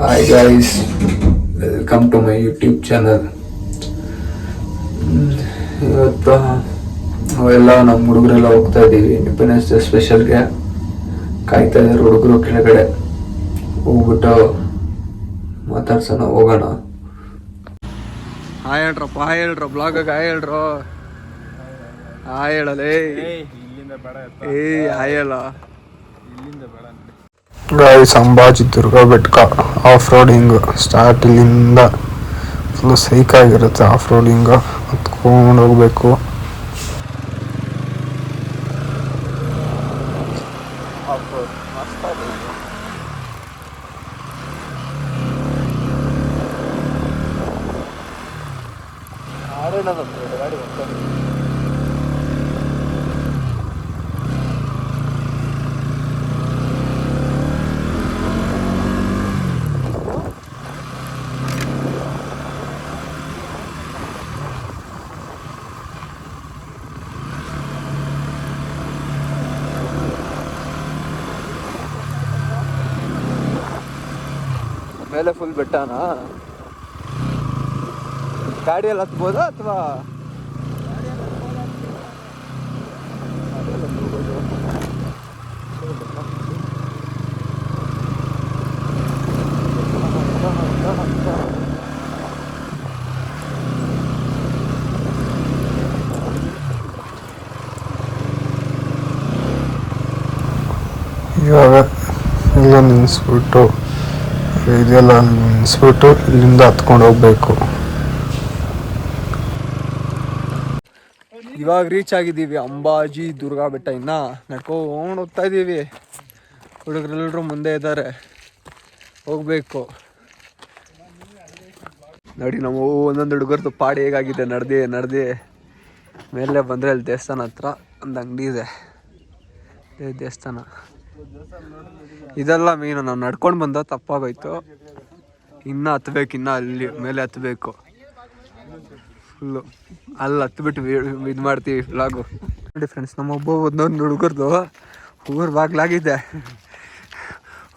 Hi guys, welcome to my YouTube channel. ಇವತ್ತು ನಾವೆಲ್ಲ ನಮ್ಮ ಹುಡುಗರೆಲ್ಲ ಹೋಗ್ತಾ ಇದ್ದೀವಿ ಇಂಡಿಪೆಂಡೆನ್ಸ್ ಡೇ ಸ್ಪೆಷಲ್ಗೆ. ಕಾಯ್ತಾ ಇದ್ದಾರೆ ಹುಡುಗರು ಕೆಳಗಡೆ, ಹೋಗ್ಬಿಟ್ಟು ಮಾತಾಡ್ಸೋಣ, ಹೋಗೋಣ. ಹಾಯ್ ಹೇಳ್ರಪ್ಪ, ಹಾಯ್ ಹೇಳ್ರ, ಬ್ಲಾಗಾಗ ಹಾಯ್ ಹೇಳ್ರು, ಹಾಯ್ ಹೇಳಲೇ. ಹಾಯ್ ಹೇಳ ಗಾಯ್ಸ್. ಅಂಬಾಜಿ ದುರ್ಗಾ ಬೆಟ್ಕ ಆಫ್ ರೋಡಿಂಗ್ ಸ್ಟಾರ್ಟ್. ಇಲ್ಲಿಂದ ಫುಲ್ ಸೈಕಾಗಿರುತ್ತೆ ಆಫ್ ರೋಡಿಂಗ್, ಹತ್ಕೊಂಡು ಹೋಗ್ಬೇಕು. ಮೇಲೆ ಫುಲ್ ಬೆಟ್ಟನಾ? ಗಾಡಿಯಲ್ಲಿ ಹತ್ಬೋದಾ ಅಥವಾ ಇವಾಗ ಎಲ್ಲ ನಿಲ್ಲಿಸ್ಬಿಟ್ಟು ಇದೆಲ್ಲ ನಿಲ್ಲಿಸ್ಬಿಟ್ಟು ಇಲ್ಲಿಂದ ಹತ್ಕೊಂಡು ಹೋಗ್ಬೇಕು. ಇವಾಗ ರೀಚ್ ಆಗಿದ್ದೀವಿ ಅಂಬಾಜಿ ದುರ್ಗಾ ಬೆಟ್ಟ. ಇನ್ನ ನಡ್ಕೊಂಡು ಹೋಗ್ತಾ ಇದ್ದೀವಿ. ಹುಡುಗರೆಲ್ಲರೂ ಮುಂದೆ ಇದ್ದಾರೆ, ಹೋಗ್ಬೇಕು. ನೋಡಿ ನಾವು ಒಂದೊಂದು ಹುಡುಗರದು ಪಾಡಿ ಹೇಗಾಗಿದೆ. ನಡೆದು ಮೇಲೆ ಬಂದರೆ ಅಲ್ಲಿ ದೇವಸ್ಥಾನ ಹತ್ರ ಒಂದು ಅಂಗಡಿ ಇದೆ, ದೇವಸ್ಥಾನ. ಇದೆಲ್ಲ ಮೀನು ನಾವು ನಡ್ಕೊಂಡು ಬಂದ ತಪ್ಪಾಗೋಯ್ತು. ಇನ್ನೂ ಹತ್ಬೇಕು, ಇನ್ನೂ ಅಲ್ಲಿ ಮೇಲೆ ಹತ್ಬೇಕು. ಫುಲ್ಲು ಅಲ್ಲಿ ಹತ್ಬಿಟ್ಟು ಇದು ಮಾಡ್ತೀವಿ ವ್ಲಾಗು. ನೋಡಿ ಫ್ರೆಂಡ್ಸ್, ನಮ್ಮೊಬ್ಬ ಒಂದೊಂದು ಹುಡುಗರ್ದು ಊರು ಬಾಗ್ಲಾಗಿದೆ.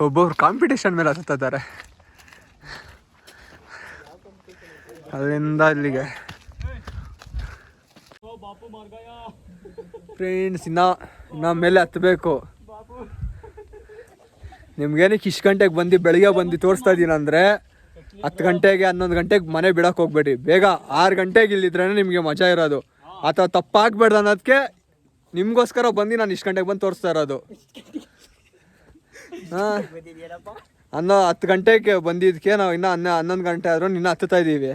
ಒಬ್ಬೊಬ್ರು ಕಾಂಪಿಟೇಷನ್ ಮೇಲೆ ಹತ್ತಿದ್ದಾರೆ. ಅಲ್ಲಿಂದ ಅಲ್ಲಿಗೆ ಫ್ರೆಂಡ್ಸ್, ಇನ್ನ ಮೇಲೆ ಹತ್ತಬೇಕು. ನಿಮ್ಗೇನಕ್ಕೆ ಇಷ್ಟು ಗಂಟೆಗೆ ಬಂದು ಬೆಳಿಗ್ಗೆ ಬಂದು ತೋರಿಸ್ತಾ ಇದ್ದೀನಿ ಅಂದರೆ 10 ಗಂಟೆಗೆ 11 ಗಂಟೆಗೆ ಮನೆ ಬಿಡೋಕೆ ಹೋಗ್ಬೇಡಿ. ಬೇಗ 6 ಗಂಟೆಗೆ ಇಲ್ಲಿದ್ರೇ ನಿಮಗೆ ಮಜಾ ಇರೋದು. ಅಥವಾ ತಪ್ಪಾಗಬೇಡ್ದು ಅನ್ನೋದಕ್ಕೆ ನಿಮಗೋಸ್ಕರ ಬಂದು ನಾನು ಇಷ್ಟು ಗಂಟೆಗೆ ಬಂದು ತೋರಿಸ್ತಾ ಇರೋದು. ಹಾಂ, 10 ಗಂಟೆಗೆ ಬಂದಿದ್ದಕ್ಕೆ ನಾವು ಇನ್ನೂ 11 ಗಂಟೆ ಆದರೂ ಇನ್ನೂ ಹತ್ತುತ್ತಾ ಇದ್ದೀವಿ.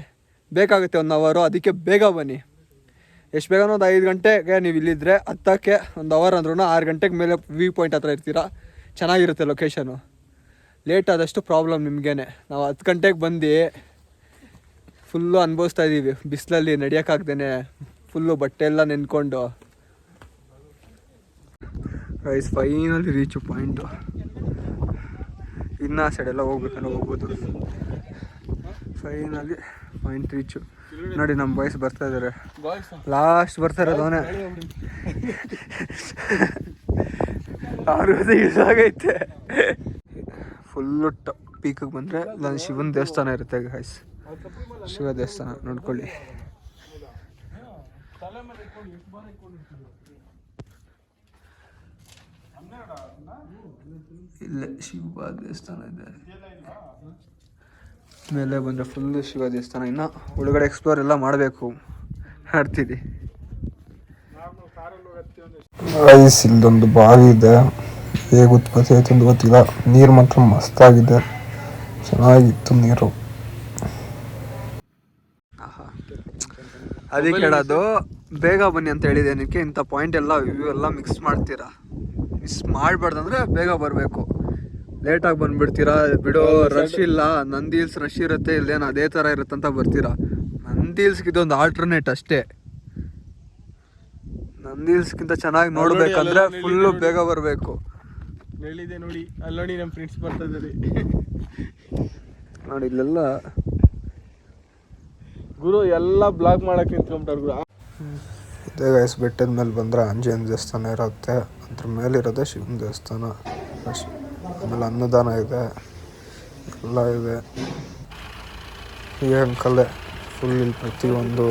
ಬೇಕಾಗುತ್ತೆ 1 ಅವರು, ಅದಕ್ಕೆ ಬೇಗ ಬನ್ನಿ. ಎಷ್ಟು ಬೇಗ ಒಂದು 5 ಗಂಟೆಗೆ ನೀವು ಇಲ್ಲಿದ್ದರೆ ಹತ್ತಕ್ಕೆ 1 ಅವರ್ ಅಂದ್ರೂ 6 ಗಂಟೆಗೆ ಮೇಲೆ ವ್ಯೂ ಪಾಯಿಂಟ್ ಹತ್ರ ಇರ್ತೀರ. ಚೆನ್ನಾಗಿರುತ್ತೆ ಲೊಕೇಶನು. ಲೇಟ್ ಆದಷ್ಟು ಪ್ರಾಬ್ಲಮ್ ನಿಮಗೇನೆ. ನಾವು 10 ಗಂಟೆಗೆ ಬಂದು ಫುಲ್ಲು ಅನುಭವಿಸ್ತಾ ಇದ್ದೀವಿ. ಬಿಸಿಲಲ್ಲಿ ನಡೆಯೋಕ್ಕಾಗ್ದೇ ಫುಲ್ಲು ಬಟ್ಟೆ ಎಲ್ಲ ನೆನ್ಕೊಂಡು. Guys, finally reach point. ಇನ್ನೂ ಆ ಸೈಡೆಲ್ಲ ಹೋಗ್ಬೇಕಲ್ಲ, ಹೋಗ್ಬೋದು. Finally point reach. ನೋಡಿ ನಮ್ಮ ಬಾಯ್ಸ್ ಬರ್ತಾ ಇದ್ದಾರೆ. ಲಾಸ್ಟ್ ಬರ್ತಾ ಇರೋದು ಅವನೇ. ಅವ್ರಿಗೆ ಇದಾಗೈತೆ. ಫುಲ್ಲು ಪೀಕಿಗೆ ಬಂದರೆ ನಾನು ಶಿವನ ದೇವಸ್ಥಾನ ಇರುತ್ತೆ ಗೈಸ್. ಶಿವ ದೇವಸ್ಥಾನ ನೋಡ್ಕೊಳ್ಳಿ. ಇಲ್ಲೇ ಶಿವ ದೇವಸ್ಥಾನ ಇದೆ. ಮೇಲೆ ಬಂದರೆ ಫುಲ್ಲು ಶಿವ ದೇವಸ್ಥಾನ. ಇನ್ನು ಒಳಗಡೆ ಎಕ್ಸ್ಪ್ಲೋರ್ ಎಲ್ಲ ಮಾಡಬೇಕು, ಮಾಡ್ತೀವಿ. ರೈಸ್ ಇಲ್ಲೊಂದು ಬಾವಿ ಇದೆ. ಹೇಗೆ ಉತ್ಪತ್ತಿ ಆಯ್ತು ಅಂತ ಗೊತ್ತಿಲ್ಲ. ನೀರು ಮಾತ್ರ ಮಸ್ತಾಗಿದೆ, ಚೆನ್ನಾಗಿತ್ತು ನೀರು. ಅದಕ್ಕೆ ಹೇಳೋದು ಬೇಗ ಬನ್ನಿ ಅಂತ ಹೇಳಿದೆ. ಏನಕ್ಕೆ ಇಂಥ ಪಾಯಿಂಟ್ ಎಲ್ಲ ವ್ಯೂ ಎಲ್ಲ ಮಿಕ್ಸ್ ಮಾಡ್ತೀರಾ? ಮಿಸ್ ಮಾಡಬಾರ್ದಂದ್ರೆ ಬೇಗ ಬರಬೇಕು. ಲೇಟಾಗಿ ಬಂದುಬಿಡ್ತೀರಾ, ಬಿಡೋ ರಶ್ ಇಲ್ಲ. ನಂದಿ ಹಿಲ್ಸ್ ರಶ್ ಇರುತ್ತೆ, ಇಲ್ಲೇನು ಅದೇ ಥರ ಇರುತ್ತಂತ ಬರ್ತೀರಾ. ನಂದಿ ಹಿಲ್ಸ್ಗೆ ಇದೊಂದು ಆಲ್ಟರ್ನೇಟ್ ಅಷ್ಟೇ. ನಂದಿ ಹಿಲ್ಸ್ಗಿಂತ ಚೆನ್ನಾಗಿ ನೋಡ್ಬೇಕಂದ್ರೆ ಫುಲ್ಲು ಬೇಗ ಬರಬೇಕು. ಹೇಳಿದೆ ನೋಡಿ, ಅಲ್ಲಿ ನೋಡಿ ನಮ್ಮ ಫ್ರೆಂಡ್ಸ್ ಬರ್ತಾ ಇದ್ದಾರೆ ನೋಡಿ. ಇಲ್ಲೆಲ್ಲ ಗುರು ಎಲ್ಲ ಬ್ಲಾಗ್ ಮಾಡಕ್ಕೆ ನಿಂತ್ಕೊಂಡ್ಬಿಟ್ಟಾರ ಗುರು. ಇದೇ ಗೈಸ್, ಬೆಟ್ಟದ ಮೇಲೆ ಬಂದರೆ ಆಂಜನೇಯನ ದೇವಸ್ಥಾನ ಇರುತ್ತೆ. ಅದ್ರ ಮೇಲಿರೋದೇ ಶಿವನ ದೇವಸ್ಥಾನ. ಆಮೇಲೆ ಅನ್ನದಾನ ಇದೆ. ಎಲ್ಲ ಇದೆ. ಈ ಅಂಕಲ್ಲೇ ಫುಲ್ ಇಲ್ಲಿ ಪ್ರತಿಯೊಂದು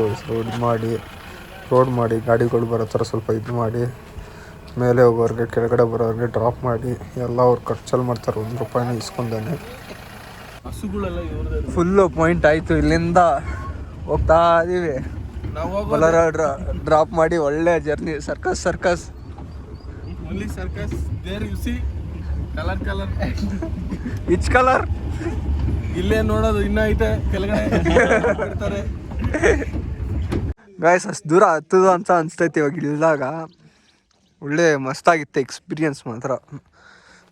ರೋಡ್ ಮಾಡಿ ಗಾಡಿಗಳು ಬರೋ ಥರ ಸ್ವಲ್ಪ ಇದು ಮಾಡಿ, ಮೇಲೆ ಹೋಗೋರಿಗೆ ಕೆಳಗಡೆ ಬರೋರಿಗೆ ಡ್ರಾಪ್ ಮಾಡಿ ಎಲ್ಲ ಅವ್ರು ಖರ್ಚಲ್ಲಿ ಮಾಡ್ತಾರೆ. ₹1 ಇಸ್ಕೊಂಡೇನೆ. ಹಸುಗಳೆಲ್ಲ ಇವ್ರದ್ದು. ಫುಲ್ಲು ಪಾಯಿಂಟ್ ಆಯಿತು. ಇಲ್ಲಿಂದ ಹೋಗ್ತಾ ಇದೀವಿ. ನಾವು ಬಲರ ಡ್ರಾಪ್ ಮಾಡಿ ಒಳ್ಳೆ journey. Circus only circus there you see colour which colour ಇಲ್ಲೇ ನೋಡೋದು ಇನ್ನೂ ಐತೆ ಕೆಳಗಡೆ ಬಿಡ್ತಾರೆ. ಗಾಯ್ಸ್ ಅಷ್ಟು ದೂರ ಹತ್ತದು ಅಂತ ಅನಿಸ್ತೈತಿ. ಇವಾಗ ಇಳಿದಾಗ ಒಳ್ಳೆ ಮಸ್ತಾಗಿತ್ತು ಎಕ್ಸ್ಪೀರಿಯನ್ಸ್ ಮಾತ್ರ.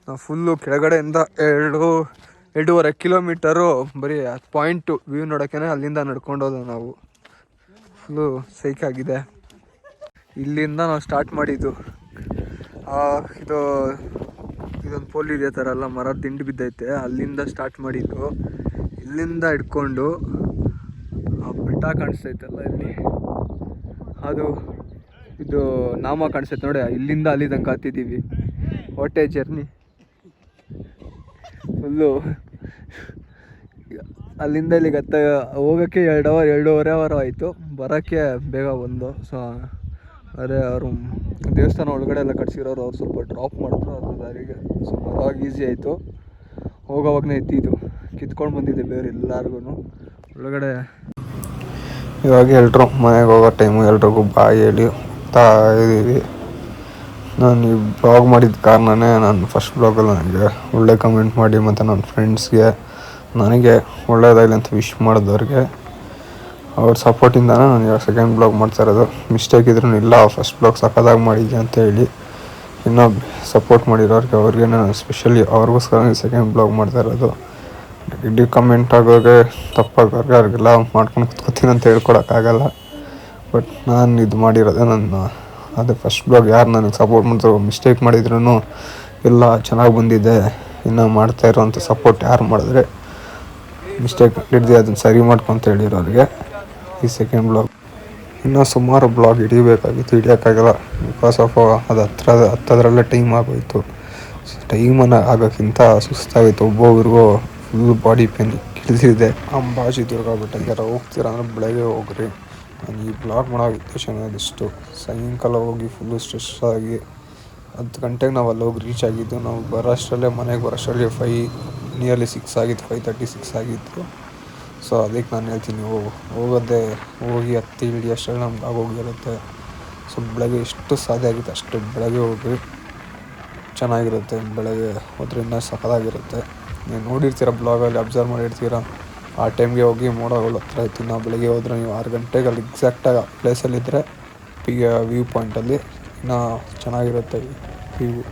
ನಾವು ಫುಲ್ಲು ಕೆಳಗಡೆಯಿಂದ 2.5 ಕಿಲೋಮೀಟರು ಬರೀ ಪಾಯಿಂಟು ವ್ಯೂ ನೋಡೋಕ್ಕೇ ಅಲ್ಲಿಂದ ನಡ್ಕೊಂಡೋದು ನಾವು. ಫುಲ್ಲು ಸೈಕಾಗಿದೆ. ಇಲ್ಲಿಂದ ನಾವು ಸ್ಟಾರ್ಟ್ ಮಾಡಿದ್ದು. ಇದೊಂದು ಪೋಲ್ ಇದೆ ಥರ ಎಲ್ಲ ಮರ ದಿಂಡು ಬಿದ್ದೈತೆ, ಅಲ್ಲಿಂದ ಸ್ಟಾರ್ಟ್ ಮಾಡಿದ್ದು. ಇಲ್ಲಿಂದ ಹಿಡ್ಕೊಂಡು ಆ ಬೆಟ್ಟ ಕಾಣಿಸ್ತೈತಲ್ಲ ಇಲ್ಲಿ, ಇದು ನಾಮ ಕಾಣಿಸ್ತೈತೆ ನೋಡಿ, ಇಲ್ಲಿಂದ ಅಲ್ಲಿ ತನಕ ಹತ್ತಿದ್ದೀವಿ. ಹೊಟ್ಟೆ ಜರ್ನಿ ಫುಲ್ಲು. ಅಲ್ಲಿಂದ ಇಲ್ಲಿಗೆ ಹೋಗೋಕ್ಕೆ 2.5 ಅವರ್ ಆಯಿತು, ಬರೋಕ್ಕೆ ಬೇಗ ಬಂದು. ಸೊ ಅದೇ ಅವರು ದೇವಸ್ಥಾನ ಒಳಗಡೆ ಎಲ್ಲ ಕಟ್ಸಿರೋರು, ಅವ್ರು ಸ್ವಲ್ಪ ಡ್ರಾಪ್ ಮಾಡಿದ್ರು ಅದು ದಾರಿಗೆ. ಸೊ ಬರೋವಾಗ ಈಸಿ ಆಯಿತು, ಹೋಗೋವಾಗನೇ ಎತ್ತಿದ್ದು ಕಿತ್ಕೊಂಡು ಬಂದಿದ್ದೆ ಬೇರೆ ಎಲ್ಲರಿಗೂ ಒಳಗಡೆ. ಇವಾಗ ಎಲ್ಲರೂ ಮನೆಗೆ ಹೋಗೋ ಟೈಮು, ಎಲ್ರಿಗೂ ಬಾಯ್ ಹೇಳಿ ಹೋಗ್ತಾ ಇದ್ದೀವಿ. ನಾನು ಈ ಬ್ಲಾಗ್ ಮಾಡಿದ ಕಾರಣನೇ ನಾನು ಫಸ್ಟ್ ಬ್ಲಾಗಲ್ಲಿ ನನಗೆ ಒಳ್ಳೆ ಕಮೆಂಟ್ ಮಾಡಿ ಮತ್ತು ನನ್ನ ಫ್ರೆಂಡ್ಸ್ಗೆ ನನಗೆ ಒಳ್ಳೆಯದಾಗಲಿ ಅಂತ ವಿಶ್ ಮಾಡಿದವ್ರಿಗೆ ಅವ್ರ ಸಪೋರ್ಟಿಂದನೇ ನಾನು ಇವಾಗ ಸೆಕೆಂಡ್ ಬ್ಲಾಗ್ ಮಾಡ್ತಾ ಇರೋದು. ಮಿಸ್ಟೇಕ್ ಇದ್ರೂ ಇಲ್ಲ, ಫಸ್ಟ್ ಬ್ಲಾಗ್ ಸಕ್ಕತ್ತಾಗಿ ಮಾಡಿದ್ದೆ ಅಂತೇಳಿ ಇನ್ನೂ ಸಪೋರ್ಟ್ ಮಾಡಿರೋರಿಗೆ ಅವ್ರಿಗೆ ನಾನು ಸ್ಪೆಷಲಿ ಅವ್ರಿಗೋಸ್ಕರ ಸೆಕೆಂಡ್ ಬ್ಲಾಗ್ ಮಾಡ್ತಾ ಇರೋದು. ನೆಗೆಟಿವ್ ಕಮೆಂಟ್ ಆಗೋರಿಗೆ ತಪ್ಪಾಗೋರಿಗೆ ಅವ್ರಿಗೆಲ್ಲ ಮಾಡ್ಕೊಂಡು ಕೂತ್ಕೋತೀನಿ ಅಂತ ಹೇಳ್ಕೊಡೋಕ್ಕಾಗಲ್ಲ. ಬಟ್ ನಾನು ಇದು ಮಾಡಿರೋದೆ ಅದೇ ಫಸ್ಟ್ ಬ್ಲಾಗ್. ಯಾರು ನನಗೆ ಸಪೋರ್ಟ್ ಮಾಡಿದ್ರು, ಮಿಸ್ಟೇಕ್ ಮಾಡಿದ್ರು ಇಲ್ಲ ಚೆನ್ನಾಗಿ ಬಂದಿದೆ ಇನ್ನೂ ಮಾಡ್ತಾಯಿರೋ ಅಂತ ಸಪೋರ್ಟ್ ಯಾರು ಮಾಡಿದ್ರೆ, ಮಿಸ್ಟೇಕ್ ಹಿಡ್ದು ಅದನ್ನು ಸರಿ ಮಾಡ್ಕೊಂತ ಹೇಳಿರೋರಿಗೆ ಈ ಸೆಕೆಂಡ್ ಬ್ಲಾಗ್. ಇನ್ನೂ ಸುಮಾರು ಬ್ಲಾಗ್ ಹಿಡಿಯೋಕ್ಕಾಗಿತ್ತು, ಹಿಡಿಯೋಕ್ಕಾಗಲ್ಲ ಬಿಕಾಸ್ ಆಫ್ ಅದು ಹತ್ತದ್ರಲ್ಲೇ ಟೈಮ್ ಆಗೋಯಿತು. ಟೈಮನ್ನು ಆಗೋಕ್ಕಿಂತ ಸುಸ್ತಾಗಿತ್ತು. ಒಬ್ಬೊಬ್ರಿಗೂ ಫುಲ್ ಬಾಡಿ ಪೇನ್ ಹಿಡಿದಿದೆ. ಅಂಬಾಜಿ ದುರ್ಗ ಬೆಟ್ಟಕ್ಕೆ ಹೋಗ್ತೀರ ಅಂದರೆ ಬೆಳಗ್ಗೆ ಹೋಗ್ರಿ. ನಾನು ಈ ಬ್ಲಾಗ್ ಮಾಡೋ ಉದ್ದೇಶ ಇದಿಷ್ಟು. ಸಾಯಂಕಾಲ ಹೋಗಿ ಫುಲ್ಲು ಸ್ಟ್ರೆಸ್ ಆಗಿ 10 ಗಂಟೆಗೆ ನಾವು ಅಲ್ಲಿ ಹೋಗಿ ರೀಚ್ ಆಗಿದ್ದು. ನಾವು ಮನೆಗೆ ಬರೋಷ್ಟರಲ್ಲಿ 6 ಆಗಿತ್ತು, 5:36 ಆಗಿತ್ತು. ಸೊ ಅದಕ್ಕೆ ನಾನು ಹೇಳ್ತೀನಿ, ಹೋಗಿ ಹತ್ತಿ ಇಳಿ ಅಷ್ಟರಲ್ಲಿ ನಮ್ಗೆ ಆಗೋಗಿರುತ್ತೆ. ಸೊ ಬೆಳಗ್ಗೆ ಎಷ್ಟು ಸಾಧ್ಯ ಆಗುತ್ತೆ ಅಷ್ಟು ಬೆಳಗ್ಗೆ ಹೋಗಿ, ಚೆನ್ನಾಗಿರುತ್ತೆ. ಬೆಳಗ್ಗೆ ಹೋದ್ರೆ ಇನ್ನೂ ಸಖತ್ತಾಗಿರುತ್ತೆ. ನೀವು ನೋಡಿರ್ತೀರ ಬ್ಲಾಗಲ್ಲಿ, ಅಬ್ಸರ್ವ್ ಮಾಡಿರ್ತೀರ, ಆ ಟೈಮ್ಗೆ ಹೋಗಿ ಮೋಡಗಳು ಹತ್ರ ಇತ್ತು. ನಾವು ಬೆಳಗ್ಗೆ ಹೋದರೆ ನೀವು 6 ಗಂಟೆಗೆ ಅಲ್ಲಿ ಎಕ್ಸಾಕ್ಟಾಗಿ ಆ ಪ್ಲೇಸಲ್ಲಿದ್ದರೆ ವ್ಯೂ ಪಾಯಿಂಟಲ್ಲಿ ಇನ್ನೂ ಚೆನ್ನಾಗಿರುತ್ತೆ ವ್ಯೂ.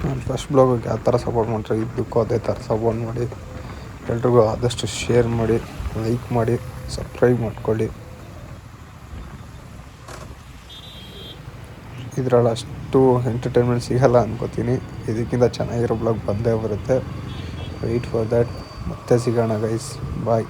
ನಾನು ಫಸ್ಟ್ ಬ್ಲಾಗಿಗೆ ಯಾವ ಥರ ಸಪೋರ್ಟ್ ಮಾಡ್ತಾರೆ ಇದಕ್ಕೂ ಅದೇ ಥರ ಸಪೋರ್ಟ್ ಮಾಡಿ. ಎಲ್ರಿಗೂ ಆದಷ್ಟು ಶೇರ್ ಮಾಡಿ, ಲೈಕ್ ಮಾಡಿ, ಸಬ್ಸ್ಕ್ರೈಬ್ ಮಾಡ್ಕೊಳ್ಳಿ. ಇದರಲ್ಲಿ ಅಷ್ಟು ಎಂಟರ್ಟೈನ್ಮೆಂಟ್ ಸಿಗಲ್ಲ ಅನ್ಕೋತೀನಿ. ಇದಕ್ಕಿಂತ ಚೆನ್ನಾಗಿರೋ ಬ್ಲಾಗ್ ಬಂದೇ ಬರುತ್ತೆ. Wait for that. ಮತ್ತೆ ಸಿಗೋಣ ಗೈಸ್, ಬಾಯ್.